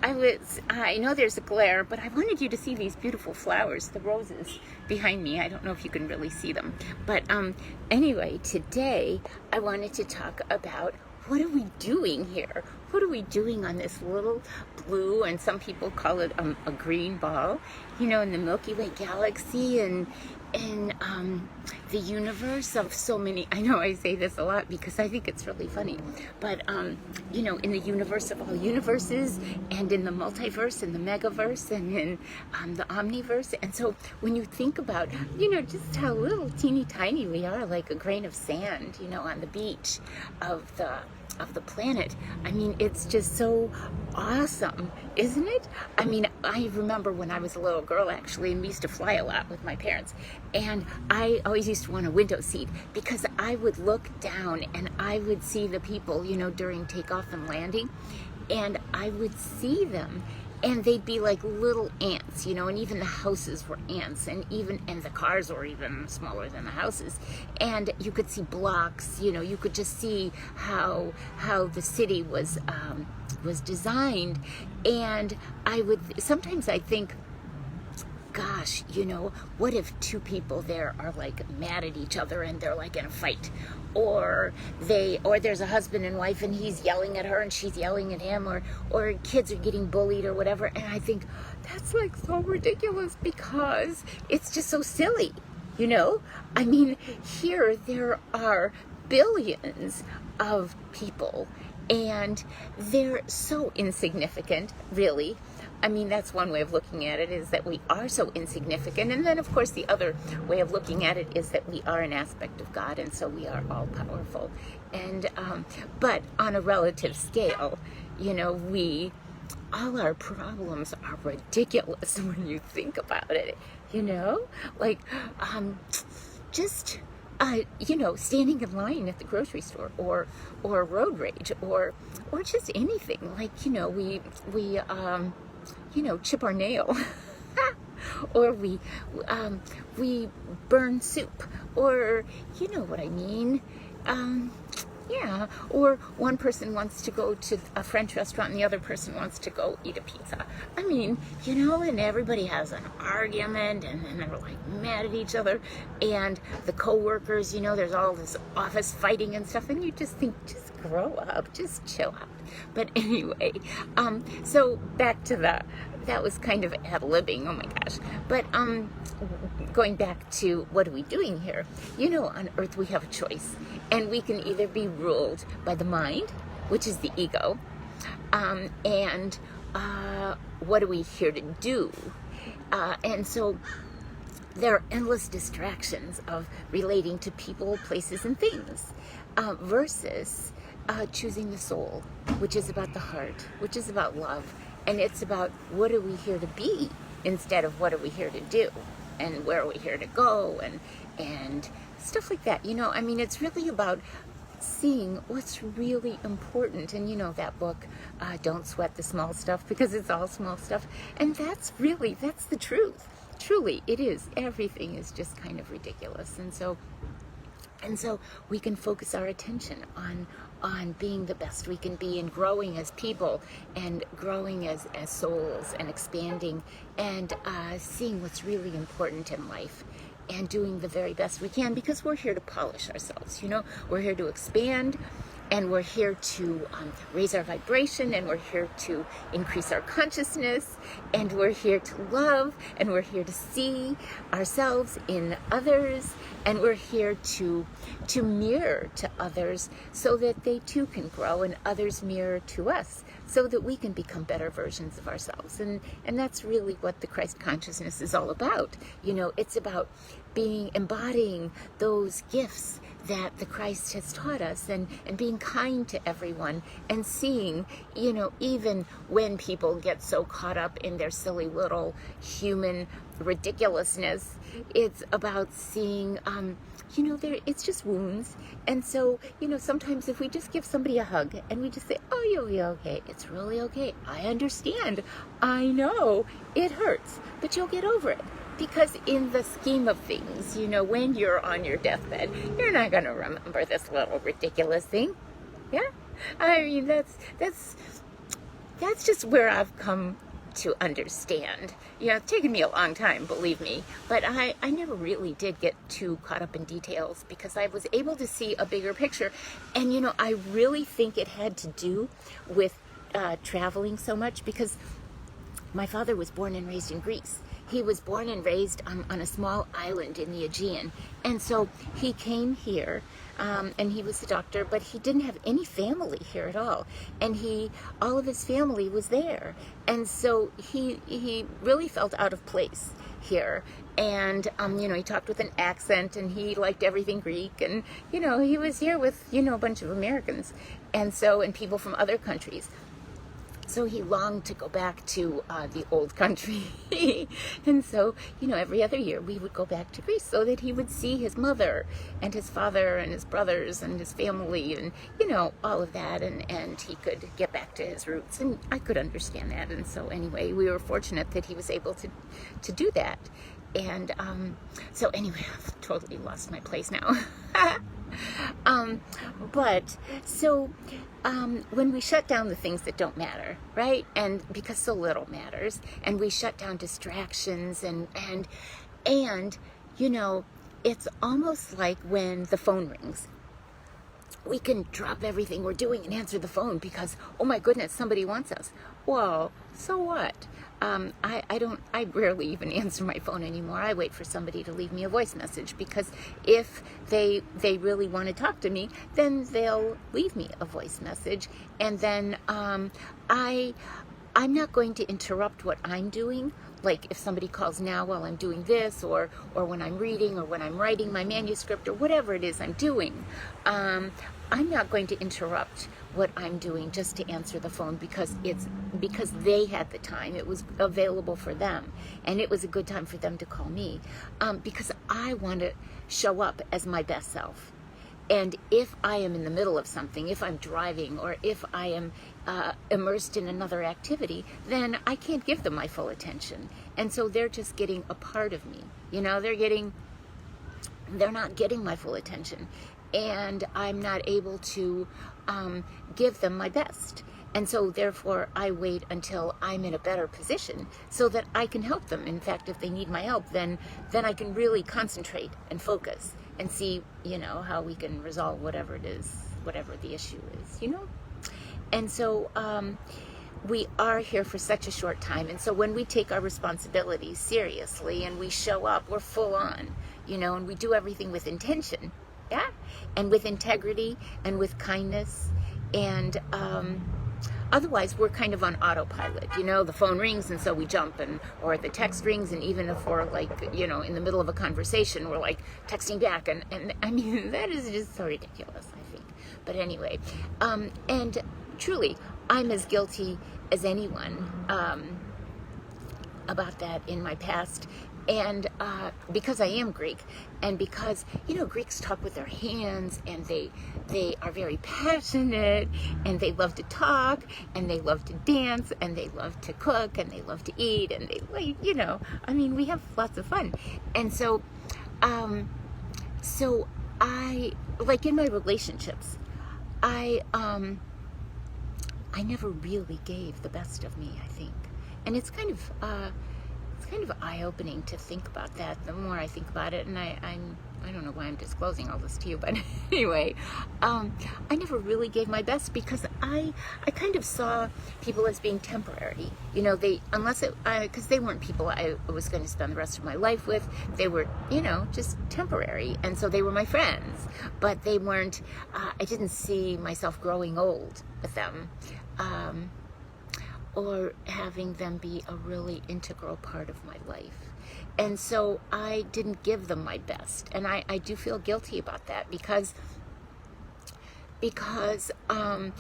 I know there's a glare, but I wanted you to see these beautiful flowers, the roses behind me. I don't know if you can really see them. But anyway, today I wanted to talk about what are we doing here? What are we doing on this little blue, and some people call it a green ball, in the Milky Way galaxy and the universe of so many. I know I say this a lot because I think it's really funny, but in the universe of all universes, and in the multiverse and the megaverse, and in the omniverse. And so when you think about just how little teeny tiny we are, like a grain of sand on the beach of the planet, I mean, it's just so awesome, isn't it? I mean, I remember when I was a little girl, actually, and we used to fly a lot with my parents, and I always used to want a window seat because I would look down and I would see the people, during takeoff and landing, and I would see them, and they'd be like little ants, and even the houses were ants, and the cars were even smaller than the houses. And you could see blocks, you could just see how the city was designed. And sometimes I think, gosh, what if two people there are like mad at each other and they're like in a fight, or there's a husband and wife and he's yelling at her and she's yelling at him, or kids are getting bullied or whatever. And I think that's like so ridiculous because it's just so silly, I mean, here there are billions of people and they're so insignificant, really. I mean, that's one way of looking at it, is that we are so insignificant. And then, of course, the other way of looking at it is that we are an aspect of God, and so we are all powerful. And but on a relative scale, all our problems are ridiculous when you think about it. Like just standing in line at the grocery store, or road rage, or just anything. Like we chip our nail, or we burn soup, or what I mean. Yeah, or one person wants to go to a French restaurant and the other person wants to go eat a pizza. I mean, and everybody has an argument, and then they're like mad at each other, and the co-workers, there's all this office fighting and stuff, and you just think, just grow up, just chill out. But anyway, so back to that was kind of ad-libbing, oh my gosh. But going back to what are we doing here? On earth we have a choice, and we can either be ruled by the mind, which is the ego, and what are we here to do? And so there are endless distractions of relating to people, places, and things, versus choosing the soul, which is about the heart, which is about love. And it's about what are we here to be instead of what are we here to do, and where are we here to go, and stuff like that. I mean, it's really about seeing what's really important. And that book, Don't Sweat the Small Stuff, because it's all small stuff. And that's the truth. Truly, it is. Everything is just kind of ridiculous. And so we can focus our attention on being the best we can be, and growing as people, and growing as souls, and expanding, and seeing what's really important in life, and doing the very best we can, because we're here to polish ourselves. We're here to expand, and we're here to raise our vibration, and we're here to increase our consciousness, and we're here to love, and we're here to see ourselves in others, and we're here to mirror to others so that they too can grow, and others mirror to us so that we can become better versions of ourselves. And that's really what the Christ consciousness is all about. It's about embodying those gifts that the Christ has taught us, and being kind to everyone, and seeing, even when people get so caught up in their silly little human ridiculousness, it's about seeing, it's just wounds. And so, sometimes if we just give somebody a hug and we just say, oh, you'll be okay. It's really okay. I understand. I know it hurts, but you'll get over it. Because in the scheme of things, when you're on your deathbed, you're not going to remember this little ridiculous thing. Yeah? I mean, that's that's just where I've come to understand. It's taken me a long time, believe me, but I never really did get too caught up in details because I was able to see a bigger picture. And, I really think it had to do with traveling so much because my father was born and raised in Greece. He was born and raised on a small island in the Aegean. And so he came here, and he was a doctor, but he didn't have any family here at all. And all of his family was there. And so he really felt out of place here. And, he talked with an accent, and he liked everything Greek. And, he was here with, a bunch of Americans and people from other countries. So he longed to go back to the old country. And so, every other year we would go back to Greece so that he would see his mother and his father and his brothers and his family and, all of that. And he could get back to his roots. And I could understand that. And so anyway, we were fortunate that he was able to do that. And so anyway, I've totally lost my place now. When we shut down the things that don't matter, right? And because so little matters, and we shut down distractions and it's almost like when the phone rings. We can drop everything we're doing and answer the phone because, oh my goodness, somebody wants us. Well, so what? I rarely even answer my phone anymore. I wait for somebody to leave me a voice message because if they really want to talk to me, then they'll leave me a voice message. And then I'm not going to interrupt what I'm doing. Like if somebody calls now while I'm doing this or when I'm reading or when I'm writing my manuscript or whatever it is I'm doing, I'm not going to interrupt what I'm doing just to answer the phone because they had the time. It was available for them, and it was a good time for them to call me because I want to show up as my best self. And if I am in the middle of something, if I'm driving or if I am immersed in another activity, then I can't give them my full attention. And so they're just getting a part of me. They're not getting my full attention. And I'm not able to give them my best. And so therefore I wait until I'm in a better position so that I can help them. In fact, if they need my help, then I can really concentrate and focus and see, how we can resolve whatever it is, whatever the issue is, And so we are here for such a short time. And so when we take our responsibilities seriously and we show up, we're full on, and we do everything with intention, yeah, and with integrity and with kindness. And otherwise, we're kind of on autopilot. The phone rings, and so we jump, or the text rings, and even if we're in the middle of a conversation, we're texting back, and I mean that is just so ridiculous, I think. But anyway, and truly, I'm as guilty as anyone about that in my past. And because I am Greek, and because, Greeks talk with their hands, and they are very passionate, and they love to talk, and they love to dance, and they love to cook, and they love to eat, and we have lots of fun. And so, I, in my relationships, I never really gave the best of me, I think. And it's kind of eye-opening to think about that. The more I think about it, and I don't know why I'm disclosing all this to you, but anyway, I never really gave my best because I kind of saw people as being temporary. Because they weren't people I was going to spend the rest of my life with. They were, just temporary, and so they were my friends. But they weren't. I didn't see myself growing old with them. Or having them be a really integral part of my life. And so I didn't give them my best. And I do feel guilty about that because I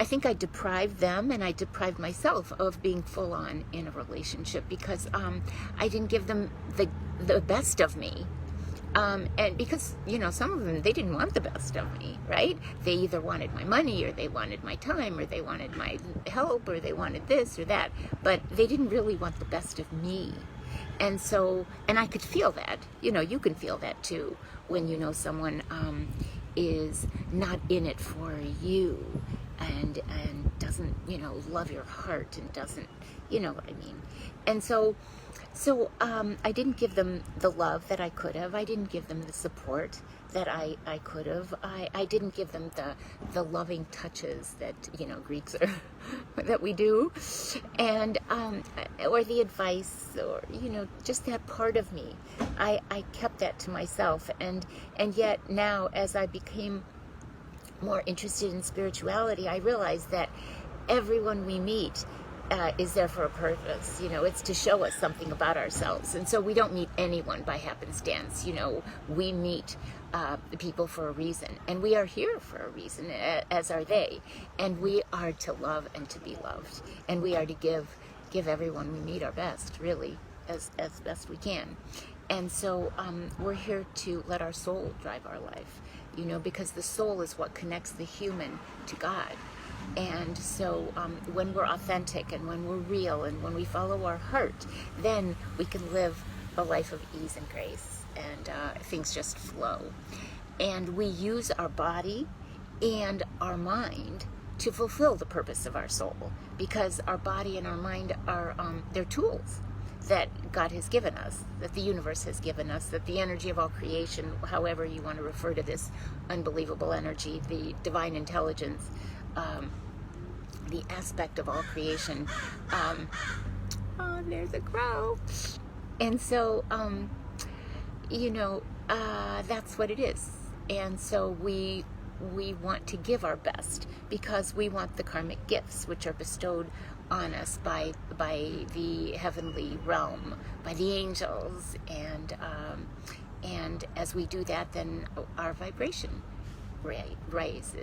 think I deprived them and I deprived myself of being full on in a relationship because I didn't give them the best of me. And because, some of them, they didn't want the best of me, right? They either wanted my money or they wanted my time or they wanted my help or they wanted this or that, but they didn't really want the best of me. And so, and I could feel that, you can feel that too when someone is not in it for you and doesn't, love your heart and doesn't, you know what I mean. And so I didn't give them the love that I could have. I didn't give them the support that I could have. I didn't give them the loving touches that, Greeks are, that we do. And, or the advice, or, just that part of me. I kept that to myself. And yet now, as I became more interested in spirituality, I realized that everyone we meet is there for a purpose. It's to show us something about ourselves. And so we don't meet anyone by happenstance. We meet people for a reason, and we are here for a reason, as are they. And we are to love and to be loved, and we are to give everyone we meet our best, really, as best we can. And so we're here to let our soul drive our life, because the soul is what connects the human to God. And so when we're authentic and when we're real and when we follow our heart, then we can live a life of ease and grace, and things just flow. And we use our body and our mind to fulfill the purpose of our soul, because our body and our mind are they're tools that God has given us, that the universe has given us, that the energy of all creation, however you want to refer to this unbelievable energy, the divine intelligence, the aspect of all creation. Oh, there's a crow. And so, that's what it is. And so we want to give our best, because we want the karmic gifts which are bestowed on us by the heavenly realm, by the angels, and as we do that, then our vibration rises,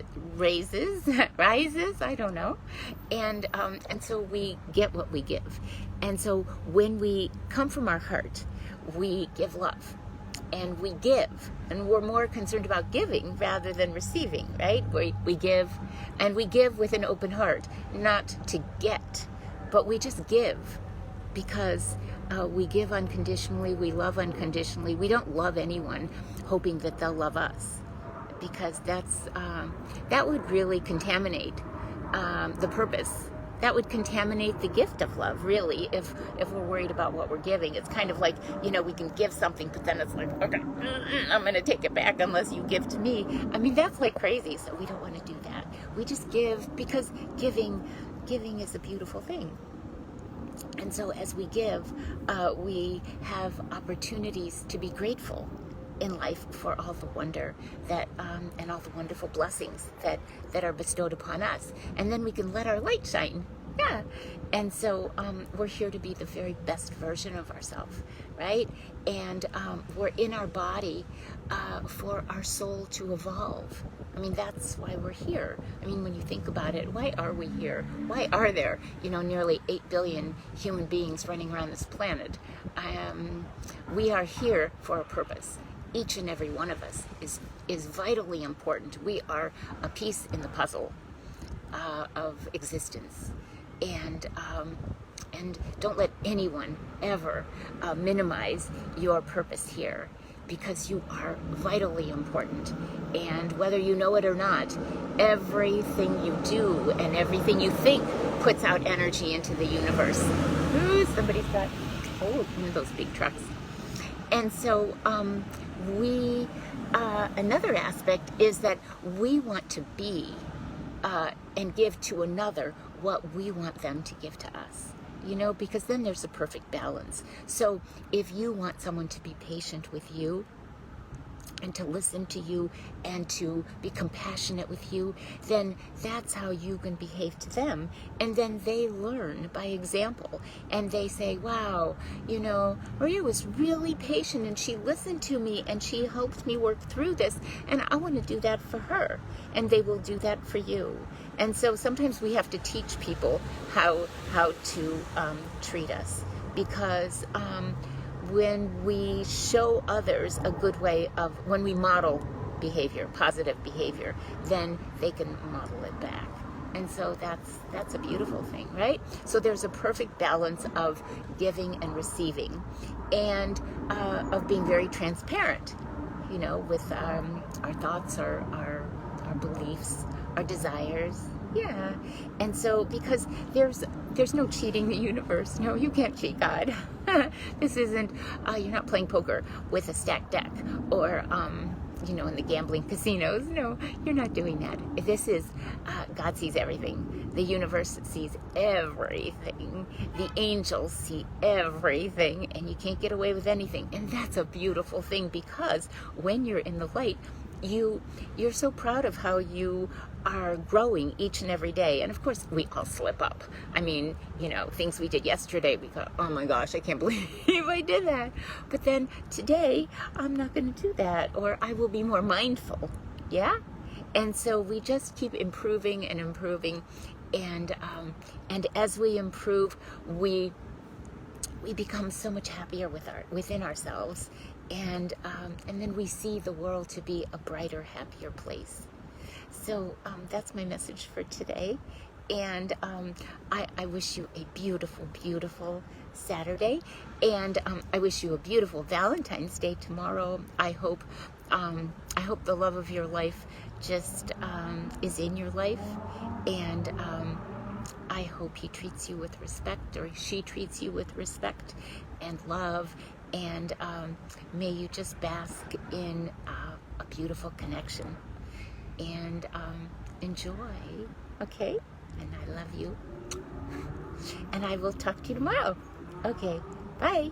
I don't know, and so we get what we give. And so when we come from our heart, we give love, and we give, and we're more concerned about giving rather than receiving, right? We give, and we give with an open heart, not to get, but we just give, because we give unconditionally, we love unconditionally. We don't love anyone hoping that they'll love us, because that would really contaminate the purpose. That would contaminate the gift of love, really, if we're worried about what we're giving. It's kind of like, we can give something, but then it's like, okay, I'm going to take it back unless you give to me. I mean, that's like crazy, so we don't want to do that. We just give, because giving is a beautiful thing. And so as we give, we have opportunities to be grateful in life for all the wonder that and all the wonderful blessings that are bestowed upon us, and then we can let our light shine. Yeah. And so we're here to be the very best version of ourselves, right? And we're in our body for our soul to evolve. I mean, that's why we're here. I mean, when you think about it, why are we here? Why are there, nearly 8 billion human beings running around this planet? We are here for a purpose. Each and every one of us is vitally important. We are a piece in the puzzle of existence, and don't let anyone ever minimize your purpose here, because you are vitally important. And whether you know it or not, everything you do and everything you think puts out energy into the universe. Ooh, somebody's got one of those big trucks. And so another aspect is that we want to be and give to another what we want them to give to us, because then there's a perfect balance. So if you want someone to be patient with you, and to listen to you, and to be compassionate with you, then that's how you can behave to them. And then they learn by example, and they say, wow, Maria was really patient, and she listened to me, and she helped me work through this, and I want to do that for her. And they will do that for you. And so sometimes we have to teach people how to treat us, because when we show others a good way of, when we model behavior, positive behavior, then they can model it back. And so that's a beautiful thing, right? So there's a perfect balance of giving and receiving, and of being very transparent, with our thoughts, our beliefs, our desires, Yeah. And so, because there's no cheating the universe. No, you can't cheat God. This isn't, you're not playing poker with a stacked deck, or, in the gambling casinos. No, you're not doing that. This is, God sees everything. The universe sees everything. The angels see everything, and you can't get away with anything. And that's a beautiful thing, because when you're in the light, you're so proud of how you are growing each and every day. And of course, we all slip up. I mean, things we did yesterday, we go, oh my gosh, I can't believe I did that. But then today, I'm not going to do that, or I will be more mindful. Yeah? And so we just keep improving and improving. And as we improve, we become so much happier within ourselves, and then we see the world to be a brighter, happier place. So that's my message for today, and I wish you a beautiful, beautiful Saturday, and I wish you a beautiful Valentine's Day tomorrow. I hope the love of your life just is in your life, and I hope he treats you with respect, or she treats you with respect and love, and may you just bask in a beautiful connection, and enjoy, okay? And I love you, and I will talk to you tomorrow. Okay, bye.